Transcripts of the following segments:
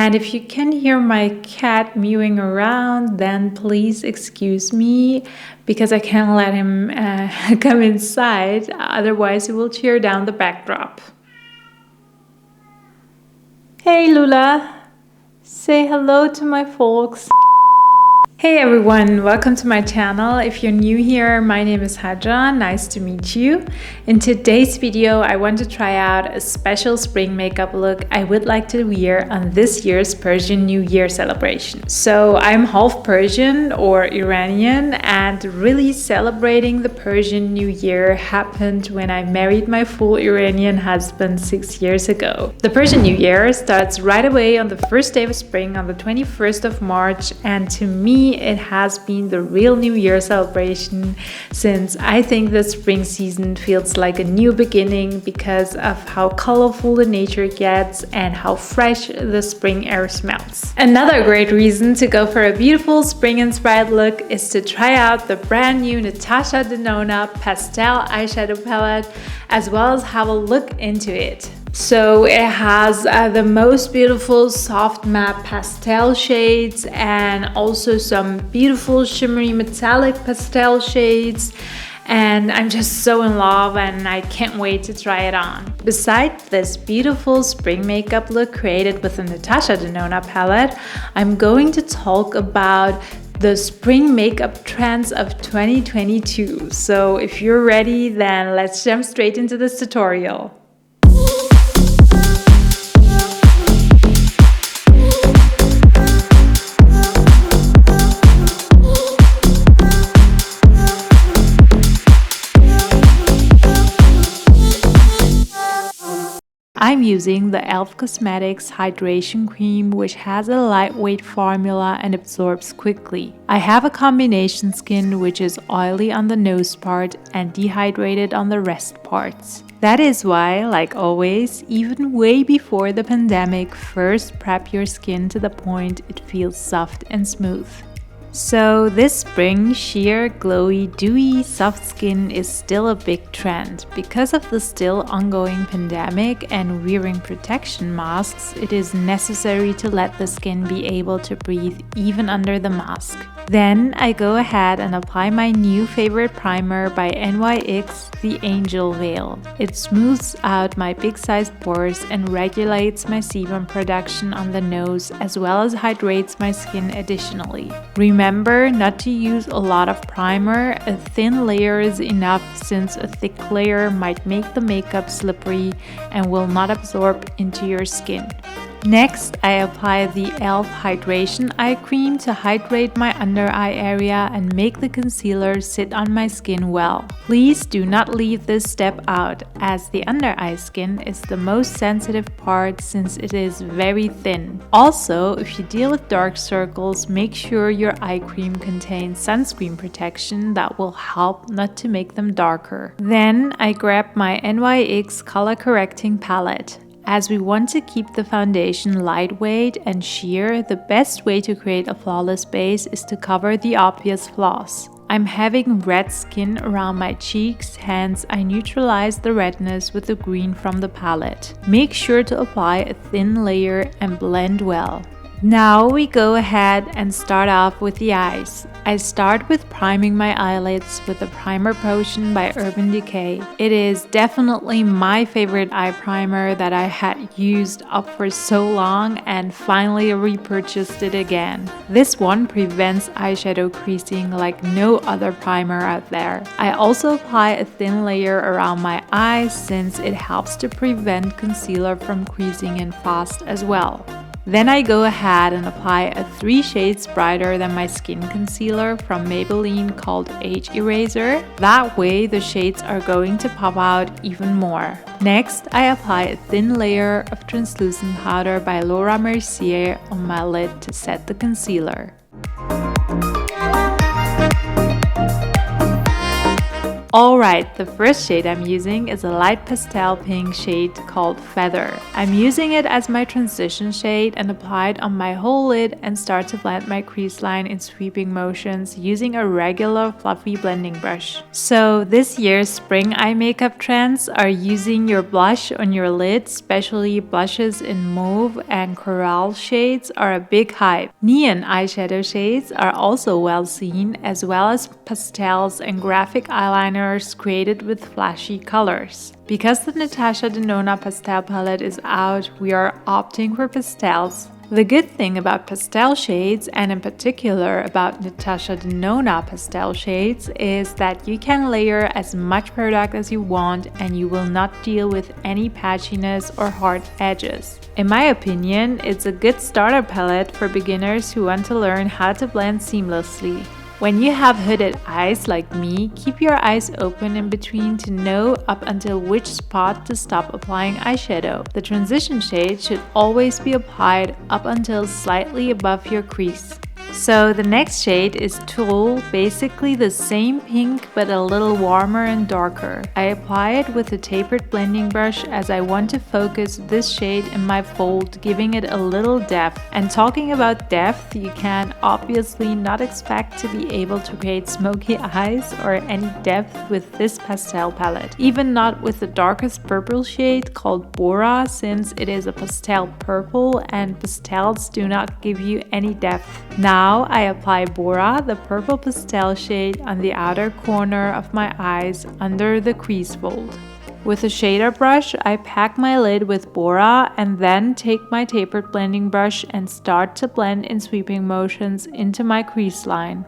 And if you can hear my cat mewing around, then please excuse me because I can't let him come inside, otherwise he will tear down the backdrop. Hey Lula, say hello to my folks. Hey everyone, welcome to my channel. If you're new here, my name is Hadra, nice to meet you. In today's video, I want to try out a special spring makeup look I would like to wear on this year's Persian New Year celebration. So I'm half Persian or Iranian, and really celebrating the Persian New Year happened when I married my full Iranian husband 6 years ago. The Persian New Year starts right away on the first day of spring on the 21st of March, and to me it has been the real New Year celebration, since I think the spring season feels like a new beginning because of how colorful the nature gets and how fresh the spring air smells. Another great reason to go for a beautiful spring inspired look is to try out the brand new Natasha Denona Pastel eyeshadow palette, as well as have a look into it. So it has the most beautiful soft matte pastel shades and also some beautiful shimmery metallic pastel shades, and I'm just so in love and I can't wait to try it on. Besides this beautiful spring makeup look created with the Natasha Denona palette, I'm going to talk about the spring makeup trends of 2022. So if you're ready, then let's jump straight into this tutorial. I'm using the e.l.f. Cosmetics Hydration Cream, which has a lightweight formula and absorbs quickly. I have a combination skin which is oily on the nose part and dehydrated on the rest parts. That is why, like always, even way before the pandemic, first prep your skin to the point it feels soft and smooth. So this spring, sheer, glowy, dewy, soft skin is still a big trend. Because of the still ongoing pandemic and wearing protection masks, it is necessary to let the skin be able to breathe even under the mask. Then I go ahead and apply my new favorite primer by NYX, the Angel Veil. It smooths out my big sized pores and regulates my sebum production on the nose, as well as hydrates my skin additionally. Remember not to use a lot of primer, a thin layer is enough since a thick layer might make the makeup slippery and will not absorb into your skin. Next, I apply the e.l.f. Hydration Eye Cream to hydrate my under eye area and make the concealer sit on my skin well. Please do not leave this step out, as the under eye skin is the most sensitive part since it is very thin. Also, if you deal with dark circles, make sure your eye cream contains sunscreen protection that will help not to make them darker. Then I grab my NYX color correcting palette. As we want to keep the foundation lightweight and sheer, the best way to create a flawless base is to cover the obvious flaws. I'm having red skin around my cheeks, hence I neutralize the redness with the green from the palette. Make sure to apply a thin layer and blend well. Now we go ahead and start off with the eyes. I start with priming my eyelids with the Primer Potion by Urban Decay. It is definitely my favorite eye primer that I had used up for so long and finally repurchased it again. This one prevents eyeshadow creasing like no other primer out there. I also apply a thin layer around my eyes since it helps to prevent concealer from creasing in fast as well. Then I go ahead and apply a 3 shades brighter than my skin concealer from Maybelline called Age Eraser. That way the shades are going to pop out even more. Next, I apply a thin layer of translucent powder by Laura Mercier on my lid to set the concealer. Alright, the first shade I'm using is a light pastel pink shade called Feather. I'm using it as my transition shade and apply it on my whole lid and start to blend my crease line in sweeping motions using a regular fluffy blending brush. So this year's spring eye makeup trends are using your blush on your lid, especially blushes in mauve and coral shades are a big hype. Neon eyeshadow shades are also well seen, as well as pastels and graphic eyeliner created with flashy colors. Because the Natasha Denona pastel palette is out, we are opting for pastels. The good thing about pastel shades, and in particular about Natasha Denona pastel shades, is that you can layer as much product as you want and you will not deal with any patchiness or hard edges. In my opinion, it's a good starter palette for beginners who want to learn how to blend seamlessly. When you have hooded eyes like me, keep your eyes open in between to know up until which spot to stop applying eyeshadow. The transition shade should always be applied up until slightly above your crease. So the next shade is Tulle, basically the same pink but a little warmer and darker. I apply it with a tapered blending brush as I want to focus this shade in my fold, giving it a little depth. And talking about depth, you can obviously not expect to be able to create smoky eyes or any depth with this pastel palette. Even not with the darkest purple shade called Bora, since it is a pastel purple and pastels do not give you any depth. Now I apply Bora, the purple pastel shade, on the outer corner of my eyes under the crease fold. With a shader brush, I pack my lid with Bora and then take my tapered blending brush and start to blend in sweeping motions into my crease line.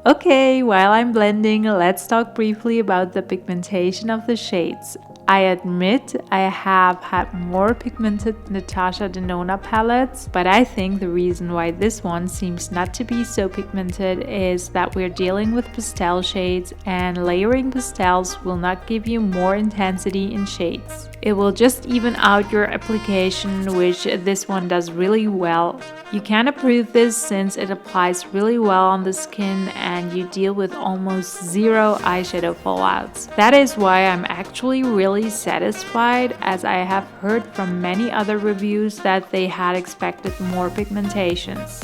Okay, while I'm blending, let's talk briefly about the pigmentation of the shades. I admit I have had more pigmented Natasha Denona palettes, but I think the reason why this one seems not to be so pigmented is that we're dealing with pastel shades, and layering pastels will not give you more intensity in shades. It will just even out your application, which this one does really well. You can approve this since it applies really well on the skin and you deal with almost zero eyeshadow fallouts. That is why I'm actually really satisfied, as I have heard from many other reviews that they had expected more pigmentations.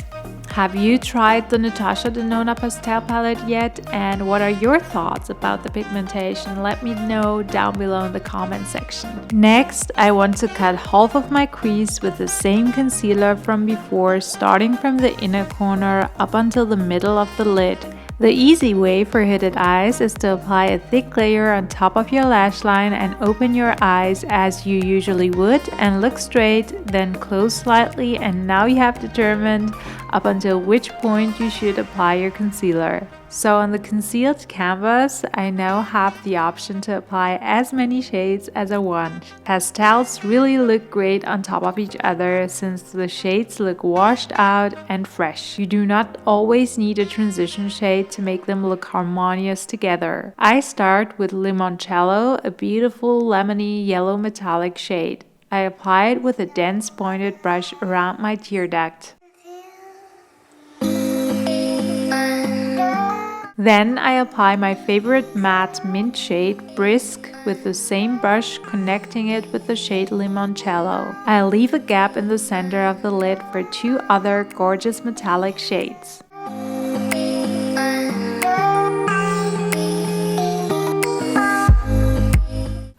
Have you tried the Natasha Denona pastel palette yet? And what are your thoughts about the pigmentation? Let me know down below in the comment section. Next, I want to cut half of my crease with the same concealer from before, starting from the inner corner up until the middle of the lid. The easy way for hooded eyes is to apply a thick layer on top of your lash line and open your eyes as you usually would and look straight, then close slightly, and now you have determined up until which point you should apply your concealer. So on the concealed canvas, I now have the option to apply as many shades as I want. Pastels really look great on top of each other since the shades look washed out and fresh. You do not always need a transition shade to make them look harmonious together. I start with Limoncello, a beautiful lemony yellow metallic shade. I apply it with a dense pointed brush around my tear duct. Then I apply my favorite matte mint shade, Brisk, with the same brush, connecting it with the shade Limoncello. I leave a gap in the center of the lid for two other gorgeous metallic shades.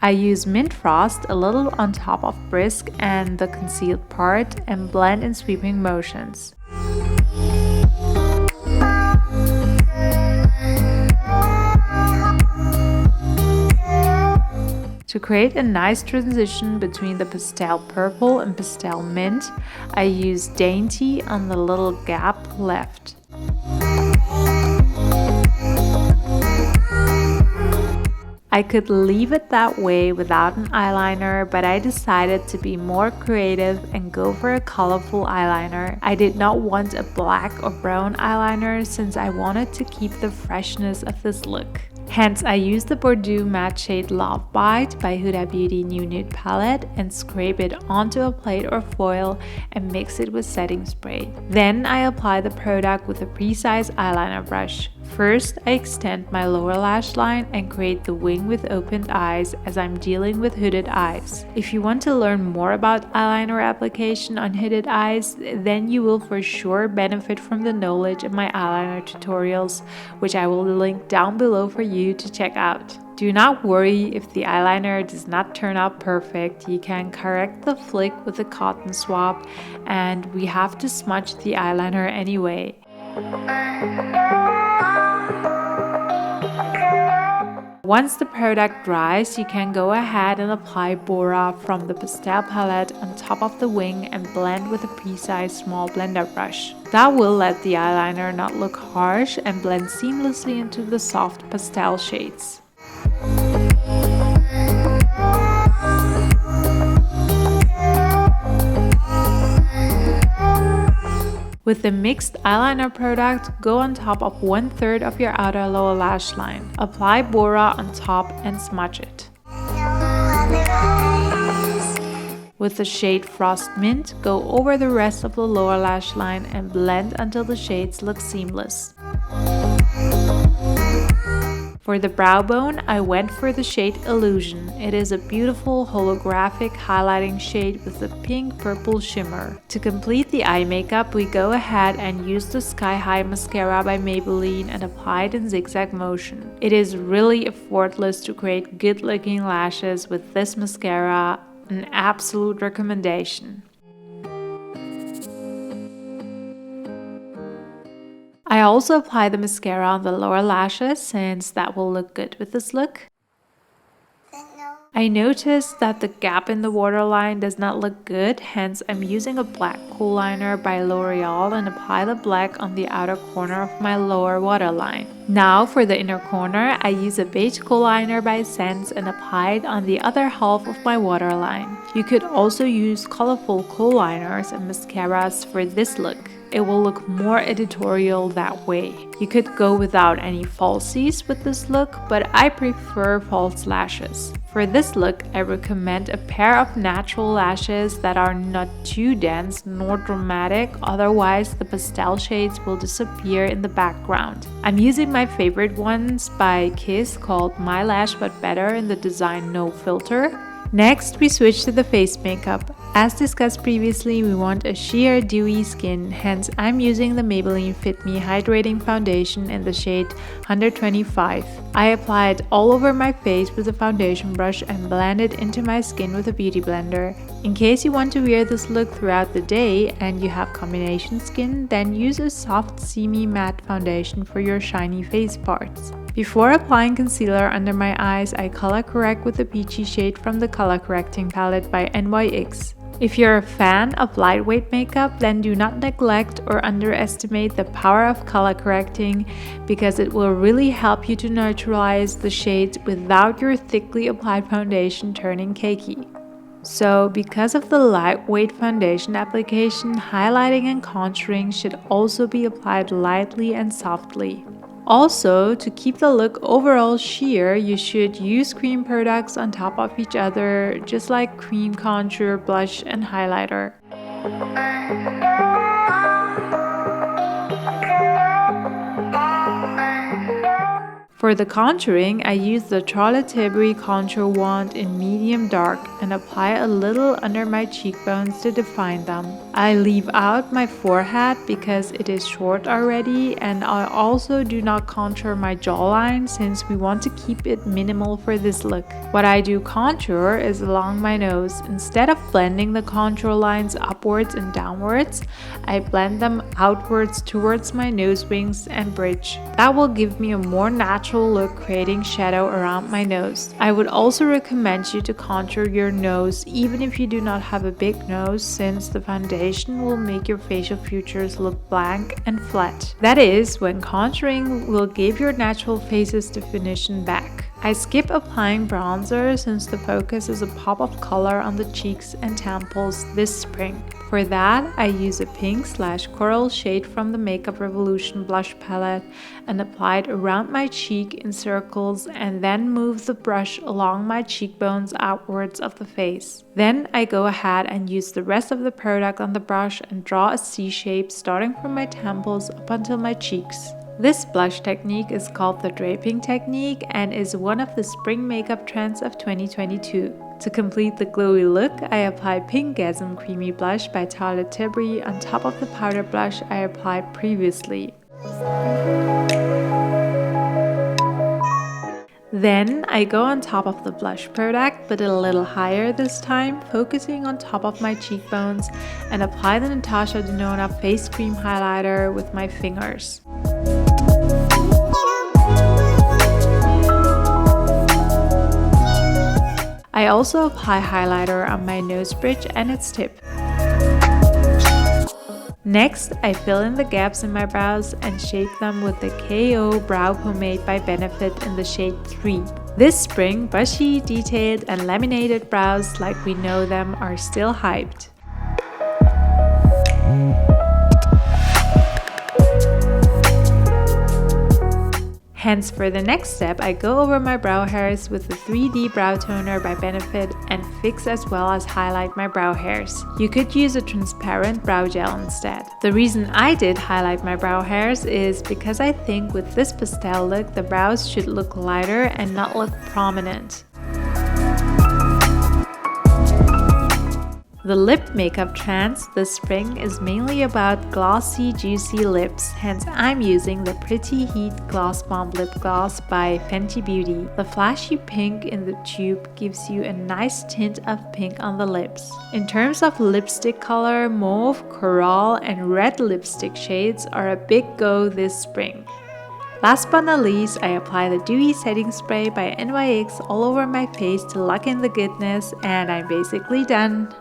I use Mint Frost a little on top of Brisk and the concealed part and blend in sweeping motions. To create a nice transition between the pastel purple and pastel mint, I use Dainty on the little gap left. I could leave it that way without an eyeliner, but I decided to be more creative and go for a colorful eyeliner. I did not want a black or brown eyeliner since I wanted to keep the freshness of this look. Hence, I use the Bordeaux matte shade Love Bite by Huda Beauty New Nude palette and scrape it onto a plate or foil and mix it with setting spray. Then I apply the product with a precise eyeliner brush. First, I extend my lower lash line and create the wing with opened eyes as I'm dealing with hooded eyes. If you want to learn more about eyeliner application on hooded eyes, then you will for sure benefit from the knowledge in my eyeliner tutorials, which I will link down below for you to check out. Do not worry if the eyeliner does not turn out perfect. You can correct the flick with a cotton swab, and we have to smudge the eyeliner anyway. Once the product dries, you can go ahead and apply Bora from the Pastel palette on top of the wing and blend with a precise small blender brush. That will let the eyeliner not look harsh and blend seamlessly into the soft pastel shades. With the mixed eyeliner product, go on top of 1/3 of your outer lower lash line. Apply Bora on top and smudge it. With the shade Frost Mint, go over the rest of the lower lash line and blend until the shades look seamless. For the brow bone, I went for the shade Illusion. It is a beautiful holographic highlighting shade with a pink-purple shimmer. To complete the eye makeup, we go ahead and use the Sky High mascara by Maybelline and apply it in zigzag motion. It is really effortless to create good-looking lashes with this mascara, an absolute recommendation. I also apply the mascara on the lower lashes since that will look good with this look. I noticed that the gap in the waterline does not look good, hence I'm using a black kool liner by L'Oreal and apply the black on the outer corner of my lower waterline. Now for the inner corner, I use a beige kool liner by Sense and apply it on the other half of my waterline. You could also use colorful kool liners and mascaras for this look. It will look more editorial that way. You could go without any falsies with this look, but I prefer false lashes. For this look, I recommend a pair of natural lashes that are not too dense nor dramatic, otherwise the pastel shades will disappear in the background. I'm using my favorite ones by Kiss called My Lash But Better in the design No Filter. Next, we switch to the face makeup. As discussed previously, we want a sheer, dewy skin, hence I'm using the Maybelline Fit Me Hydrating Foundation in the shade 125. I apply it all over my face with a foundation brush and blend it into my skin with a beauty blender. In case you want to wear this look throughout the day and you have combination skin, then use a soft semi-matte foundation for your shiny face parts. Before applying concealer under my eyes, I color correct with the peachy shade from the color correcting palette by NYX. If you're a fan of lightweight makeup, then do not neglect or underestimate the power of color correcting because it will really help you to neutralize the shades without your thickly applied foundation turning cakey. So, because of the lightweight foundation application, highlighting and contouring should also be applied lightly and softly. Also, to keep the look overall sheer, you should use cream products on top of each other, just like cream contour, blush, and highlighter. For the contouring, I use the Charlotte Tilbury contour wand in medium dark and apply a little under my cheekbones to define them. I leave out my forehead because it is short already, and I also do not contour my jawline since we want to keep it minimal for this look. What I do contour is along my nose. Instead of blending the contour lines upwards and downwards, I blend them outwards towards my nose wings and bridge. That will give me a more natural look, creating shadow around my nose. I would also recommend you to contour your nose even if you do not have a big nose, since the foundation will make your facial features look blank and flat. That is, when contouring will give your natural face's definition back. I skip applying bronzer since the focus is a pop of color on the cheeks and temples this spring. For that, I use a pink/coral shade from the Makeup Revolution blush palette and apply it around my cheek in circles and then move the brush along my cheekbones outwards of the face. Then I go ahead and use the rest of the product on the brush and draw a C shape starting from my temples up until my cheeks. This blush technique is called the draping technique and is one of the spring makeup trends of 2022. To complete the glowy look, I apply Pinkgasm Creamy Blush by Charlotte Tilbury on top of the powder blush I applied previously. Then I go on top of the blush product, but a little higher this time, focusing on top of my cheekbones, and apply the Natasha Denona face cream highlighter with my fingers. I also apply highlighter on my nose bridge and its tip. Next, I fill in the gaps in my brows and shape them with the KO Brow Pomade by Benefit in the shade 3. This spring, bushy, detailed and laminated brows like we know them are still hyped. Hence, for the next step, I go over my brow hairs with the 3D Brow Toner by Benefit and fix as well as highlight my brow hairs. You could use a transparent brow gel instead. The reason I did highlight my brow hairs is because I think with this pastel look, the brows should look lighter and not look prominent. The lip makeup trends this spring is mainly about glossy, juicy lips, hence I'm using the Pretty Heat Gloss Bomb Lip Gloss by Fenty Beauty. The flashy pink in the tube gives you a nice tint of pink on the lips. In terms of lipstick color, mauve, coral, and red lipstick shades are a big go this spring. Last but not least, I apply the Dewy Setting Spray by NYX all over my face to lock in the goodness, and I'm basically done.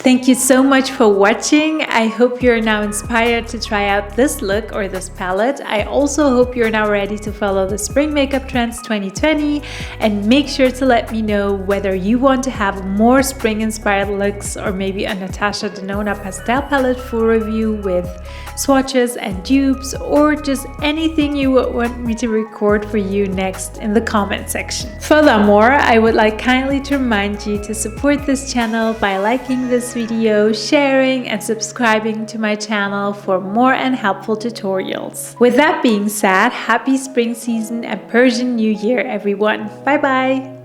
Thank you so much for watching. I hope you're now inspired to try out this look or this palette. I also hope you're now ready to follow the Spring Makeup Trends 2020, and make sure to let me know whether you want to have more spring inspired looks or maybe a Natasha Denona pastel palette full review with swatches and dupes, or just anything you would want me to record for you next in the comment section. Furthermore, I would like kindly to remind you to support this channel by liking this video, sharing and subscribing to my channel for more and helpful tutorials. With that being said, happy spring season and Persian New Year everyone. Bye bye!